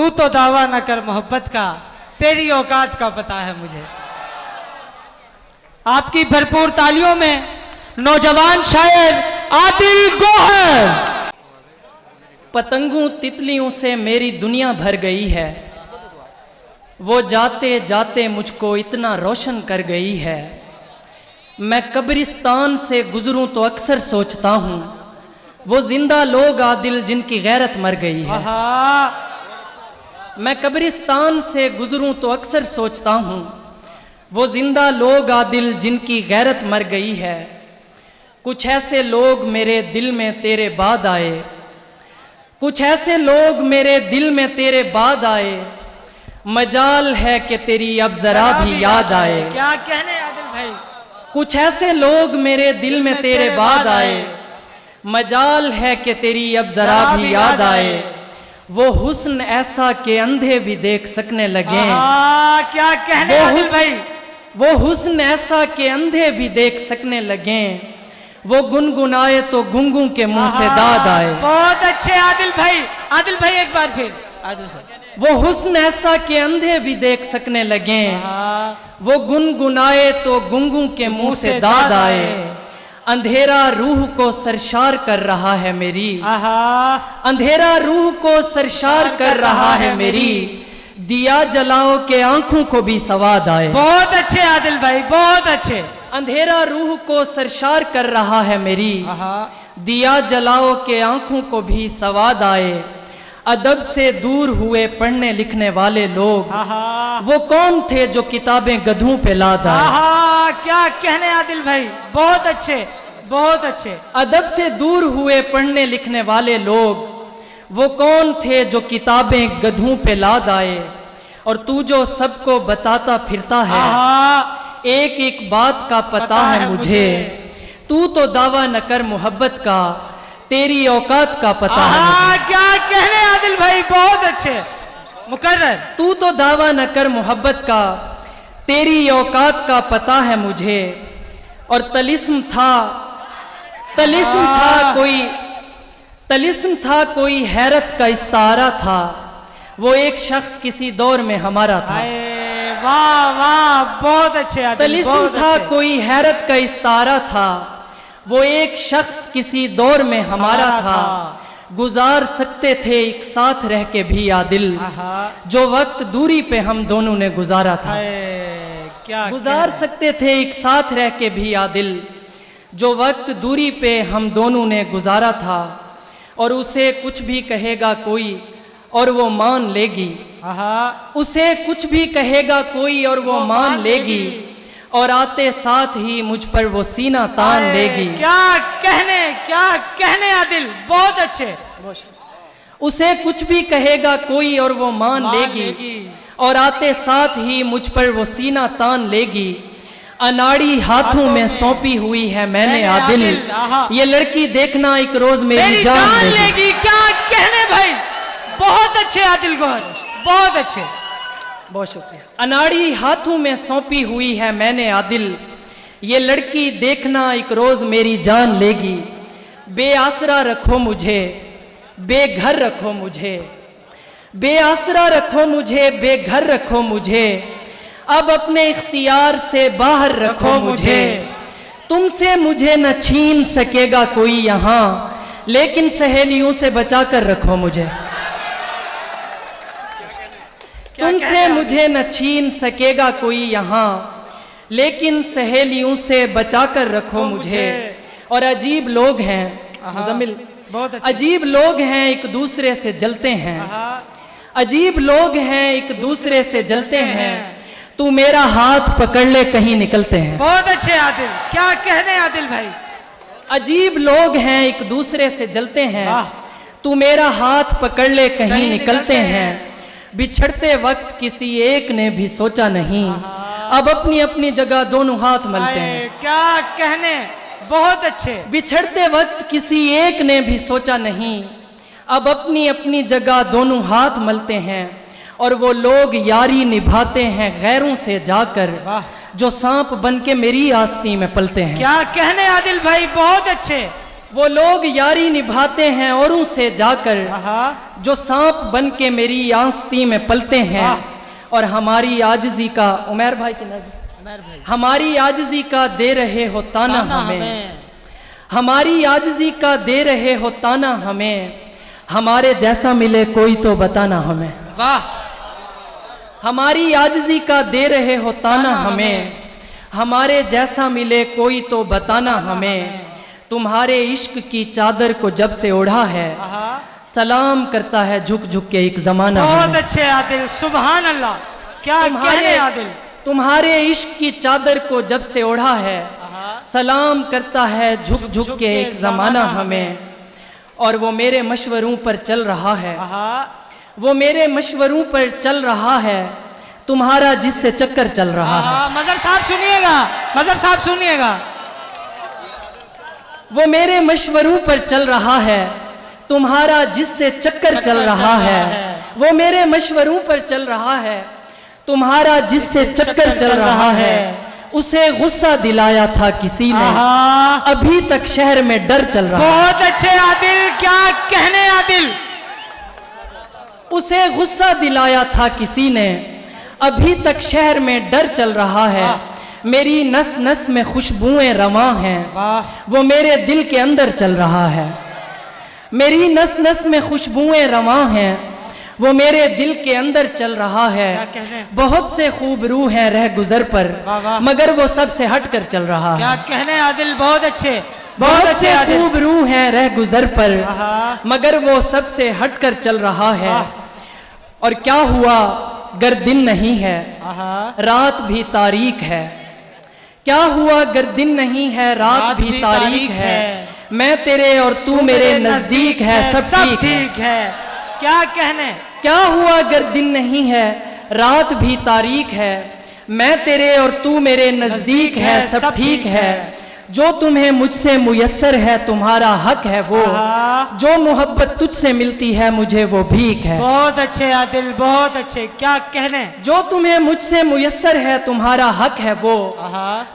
तू तो दावा न कर मोहब्बत का, तेरी औकात का पता है मुझे। आपकी भरपूर तालियों में नौजवान शायर आदिल गौहर। पतंगों तितलियों से मेरी दुनिया भर गई है, वो जाते जाते मुझको इतना रोशन कर गई है। मैं कब्रिस्तान से गुजरूं तो अक्सर सोचता हूँ, वो जिंदा लोग आदिल जिनकी गैरत मर गई है। मैं कब्रिस्तान से गुजरूं तो अक्सर सोचता हूँ, वो जिंदा लोग आदिल जिनकी गैरत मर गई है। कुछ ऐसे लोग मेरे दिल में तेरे बाद आए, कुछ ऐसे लोग मेरे दिल में तेरे बाद आए, मजाल है कि तेरी अब जरा भी याद आए। क्या कहने आदिल भाई। कुछ ऐसे लोग मेरे दिल में तेरे बाद आए, मजाल है कि तेरी अब जरा भी याद आए। वो हुस्न ऐसा कि अंधे भी देख सकने लगे। क्या कहने आदिल भाई। वो हुस्न ऐसा कि अंधे भी देख सकने लगे, वो गुनगुनाए तो गुंगू के मुंह से दाद आए। बहुत अच्छे आदिल भाई। आदिल भाई एक बार फिर आदिल भाई। वो हुस्न ऐसा कि अंधे भी देख सकने लगे, वो गुनगुनाए तो गुंगू के मुंह से दाद आए। अंधेरा रूह को सरशार कर रहा है मेरी, अंधेरा रूह को सरशार कर रहा है मेरी, दिया जलाओ के आंखों को भी सवाद आए। बहुत अच्छे आदिल भाई, बहुत अच्छे। अंधेरा रूह को सरशार कर रहा है मेरी, दिया जलाओ के आंखों को भी सवाद आए। अदब से दूर हुए पढ़ने लिखने वाले लोग, वो कौन थे जो किताबें गधों पे लाद आए। क्या कहने आदिल भाई, बहुत अच्छे, बहुत अच्छे। अदब से दूर हुए पढ़ने लिखने वाले लोग, वो कौन थे जो किताबें गधों पे लाद आए। और तू जो सबको बताता फिरता है, एक एक बात का पता है मुझे। तू तो दावा न कर मोहब्बत का, तेरी औकात का पता है मुझे। क्या कहने आदिल भाई, बहुत अच्छे मुकर्रर। तू तो दावा न कर मोहब्बत का, तेरी औकात का पता है मुझे। और तलिस्म था, तलिस्म था कोई, तलिस्म था कोई हैरत का इस्तारा था, वो एक शख्स किसी दौर में हमारा था। वाह वाह, बहुत अच्छे आदिल। तलिस्म था कोई हैरत का इस्तारा था, वो एक शख्स किसी दौर में हमारा था। गुजार सकते थे एक साथ रह के भी आदिल, जो वक्त दूरी पे हम दोनों ने गुजारा था। गुजार सकते थे एक साथ रह के भी आदिल, जो वक्त दूरी पे हम दोनों ने गुजारा था। और उसे कुछ भी कहेगा कोई और वो मान लेगी, उसे कुछ भी कहेगा कोई और वो मान लेगी, और आते साथ ही मुझ पर वो सीना तान लेगी। क्या कहने आदिल, बहुत अच्छे। उसे कुछ भी कहेगा कोई और वो मान लेगी, और आते साथ ही मुझ पर वो सीना तान लेगी। अनाड़ी हाथों में सौंपी हुई है मैंने आदिल, ये लड़की देखना एक रोज मेरी जान लेगी। क्या कहने भाई, बहुत अच्छे आदिल गौहर, बहुत अच्छे, बहुत शुक्रिया। अनाड़ी हाथों में सौंपी हुई है मैंने आदिल, ये लड़की देखना एक रोज मेरी जान लेगी। बेआसरा रखो मुझे, बेघर रखो मुझे, बेआसरा रखो मुझे, बेघर रखो मुझे, अब अपने इख्तियार से बाहर रखो मुझे। तुमसे मुझे न छीन सकेगा कोई यहाँ, लेकिन सहेलियों से बचा कर रखो मुझे। तुमसे मुझे न छीन सकेगा कोई यहाँ, लेकिन सहेलियों से बचा कर रखो मुझे। और अजीब लोग हैं मुज़म्मिल, अजीब लोग हैं एक दूसरे से जलते हैं, अजीब लोग हैं एक दूसरे से जलते हैं, तू मेरा हाथ पकड़ ले कहीं निकलते हैं। बहुत अच्छे आदिल, क्या कहने आदिल भाई। अजीब लोग हैं एक दूसरे से जलते हैं, तू मेरा हाथ पकड़ ले कहीं निकलते हैं। बिछड़ते वक्त किसी एक ने भी सोचा नहीं, अब अपनी अपनी जगह दोनों हाथ मलते हैं। क्या कहने, बहुत अच्छे। बिछड़ते वक्त किसी एक ने भी सोचा नहीं, अब अपनी अपनी जगह दोनों हाथ मलते हैं। और वो लोग यारी निभाते हैं गैरों से जाकर, जो सांप बन के मेरी आस्ती में पलते हैं। क्या कहने आदिल भाई, बहुत अच्छे। वो लोग यारी निभाते हैं औरों से जाकर, आहा, जो सांप बन के मेरी आस्ती में पलते हैं। और हमारी आजिज़ी का, उमर भाई की नजर, हमारी आजिज़ी का दे रहे हो ताना हमें, हमारी आजिज़ी का दे रहे हो ताना हमें, हमारे जैसा मिले कोई तो बताना हमें। वाह, हमारी आजिज़ी का दे रहे हो ताना हमें, हमारे जैसा मिले कोई तो बताना हमें। तुम्हारे इश्क की चादर को जब से ओढ़ा है, आहा, सलाम करता है झुक झुक के एक जमाना बहुत हमें। अच्छे आदिल, सुभान अल्लाह, क्या कहने आदिल। तुम्हारे इश्क की चादर को जब से ओढ़ा है, सलाम करता है झुक झुक के एक जमाना हमें। और वो मेरे मशवरों पर चल रहा है, आहा, वो मेरे मशवरों पर चल रहा है, तुम्हारा जिससे चक्कर चल रहा है। आहा, मजर साहब सुनिएगा, मजर साहब सुनिएगा। वो मेरे मशवरों पर चल रहा है, तुम्हारा जिससे चक्कर चल रहा है। वो मेरे मशवरों पर चल रहा है, तुम्हारा जिससे चक्कर चल रहा है। उसे गुस्सा दिलाया था किसी ने, आहा, अभी तक शहर में डर चल रहा है। बहुत अच्छे आदिल, क्या कहने आदिल। उसे गुस्सा दिलाया था किसी ने, अभी तक शहर में डर चल रहा है। मेरी नस नस में खुशबुएं रवां हैं, वाह, वो मेरे दिल के अंदर चल रहा है। मेरी नस नस में खुशबुएं रवां हैं, वो मेरे दिल के अंदर चल रहा है। क्या कहने। बहुत से खूब रूह हैं रह गुजर पर, वाह, वाह। मगर वो सबसे हट कर चल रहा क्या है। कहने आदिल, बहुत अच्छे, बहुत से आदिल। खूब रूह हैं रह गुजर पर, आहा, मगर वो सबसे हट कर चल रहा है। और क्या हुआ गर दिन नहीं है, आहा, रात भी तारीख है। क्या हुआ अगर दिन नहीं है, रात भी तारीख है। मैं तेरे और तू मेरे नजदीक है, सब ठीक है। क्या कहने। क्या हुआ अगर दिन नहीं है, रात भी तारीख है। मैं तेरे और तू मेरे नजदीक है, सब ठीक है। जो तुम्हें मुझसे मुयस्सर है, तुम्हारा हक है वो। जो मोहब्बत तुझसे मिलती है, मुझे वो भीख है। बहुत अच्छे आदिल, बहुत अच्छे, क्या कहने। जो तुम्हें मुझसे मुयस्सर है, तुम्हारा हक है वो।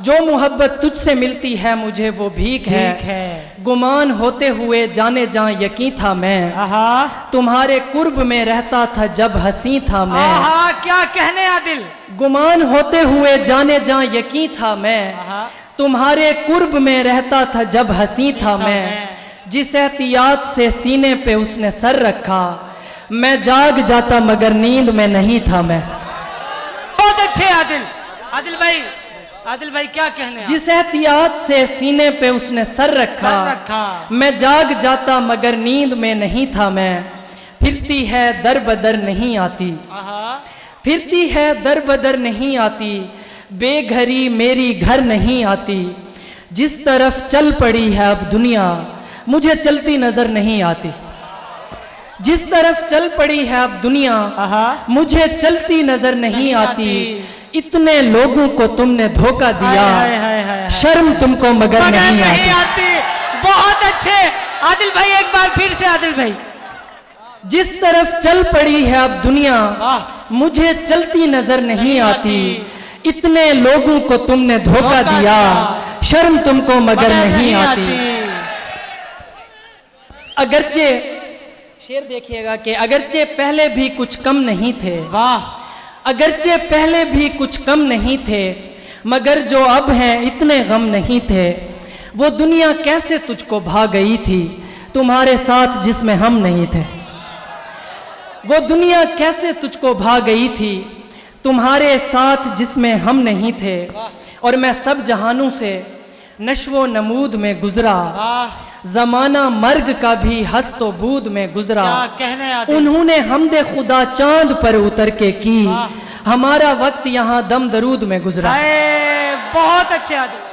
जो मोहब्बत तुझसे मिलती है, मुझे वो भीख है। गुमान होते हुए जाने जा यकीन था मैं, तुम्हारे कुर्ब में रहता था जब हंसी था मैं। क्या कहने आदिल। गुमान होते हुए जाने जा यकीन था मैं, तुम्हारे कुर्ब में रहता था जब हंसी था मैं। जिस एहतियात से सीने पे उसने सर रखा, मैं जाग जाता मगर नींद में नहीं था मैं। बहुत अच्छे आदिल, आदिल भाई, आदिल भाई क्या कहने। जिस एहतियात से सीने पे उसने सर रखा, मैं जाग जाता मगर नींद में नहीं था मैं। फिरती है दर बदर नहीं आती, फिरती है दर बदर नहीं आती, बेघरी मेरी घर नहीं आती। जिस तरफ चल पड़ी है अब दुनिया, मुझे चलती नजर नहीं आती। जिस तरफ चल पड़ी है अब दुनिया, मुझे चलती नजर नहीं आती। इतने लोगों को तुमने धोखा दिया, शर्म तुमको मगर नहीं आती। बहुत अच्छे आदिल भाई, एक बार फिर से आदिल भाई। जिस तरफ चल पड़ी है अब दुनिया, मुझे चलती नजर नहीं आती। इतने लोगों को तुमने धोखा दिया, शर्म तुमको मगर नहीं आती। अगरचे शेर देखिएगा कि अगरचे पहले भी कुछ कम नहीं थे, वाह, अगरचे पहले भी कुछ कम नहीं थे, मगर जो अब हैं इतने गम नहीं थे। वो दुनिया कैसे तुझको भा गई थी, तुम्हारे साथ जिसमें हम नहीं थे। वो दुनिया कैसे तुझको भा गई थी, तुम्हारे साथ जिसमें हम नहीं थे। और मैं सब जहानों से नश्वो नमूद में गुजरा, जमाना मर्ग का भी हस्तो बूद में गुजरा। उन्होंने हमदे खुदा चांद पर उतर के की, हमारा वक्त यहाँ दम दरूद में गुजरा। बहुत अच्छे आदिल।